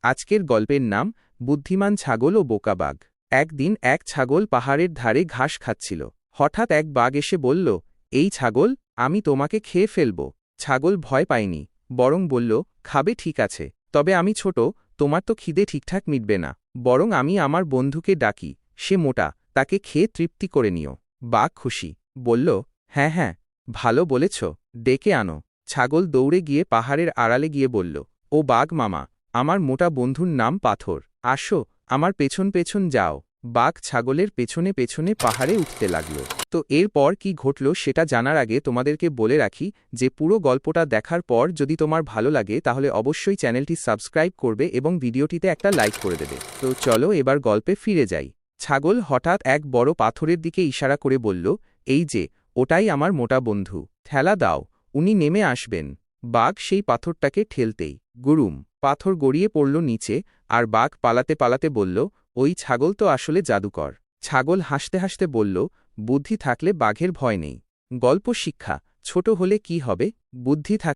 আজকের গল্পের নাম বুদ্ধিমান ছাগল ও বোকা বাঘ। একদিন এক ছাগল পাহাড়ের ধারে ঘাস খাচ্ছিল। হঠাৎ এক বাঘ এসে বলল, এই ছাগল, আমি তোমাকে খেয়ে ফেলব। ছাগল ভয় পায়নি, বরং বলল, খাবে ঠিক আছে, তবে আমি ছোট, তোমার তো খিদে ঠিকঠাক মিটবে না। বরং আমি আমার বন্ধুকে ডাকি, সে মোটা, তাকে খেয়ে তৃপ্তি করে নিও। বাঘ খুশি, বলল, হ্যাঁ হ্যাঁ, ভালো বলেছ, ডেকে আনো। ছাগল দৌড়ে গিয়ে পাহাড়ের আড়ালে গিয়ে বলল, ও বাঘ মামা, আমার মোটা বন্ধুর নাম পাথর, আসো, আমার পেছন পেছন যাও। বাঘ ছাগলের পেছনে পেছনে পাহাড়ে উঠতে লাগল। তো এরপর কি ঘটল সেটা জানার আগে তোমাদেরকে বলে রাখি যে পুরো গল্পটা দেখার পর যদি তোমার ভালো লাগে তাহলে অবশ্যই চ্যানেলটি সাবস্ক্রাইব করবে এবং ভিডিওটিতে একটা লাইক করে দেবে। তো চলো এবার গল্পে ফিরে যাই। ছাগল হঠাৎ এক বড় পাথরের দিকে ইশারা করে বলল, এই যে, ওটাই আমার মোটা বন্ধু, ঠেলা দাও, উনি নেমে আসবেন। বাঘ সেই পাথরটাকে ঠেলতেই গুরুম পাথর গড়িয়ে পড়ল নিচে, আর বাঘ পালাতে পালাতে বলল, ওই ছাগল তো আসলে জাদুকর। ছাগল হাসতে হাসতে বলল, বুদ্ধি থাকলে বাঘের ভয় নেই। গল্প শিক্ষা, ছোট হলে কি হবে, বুদ্ধি থাকলে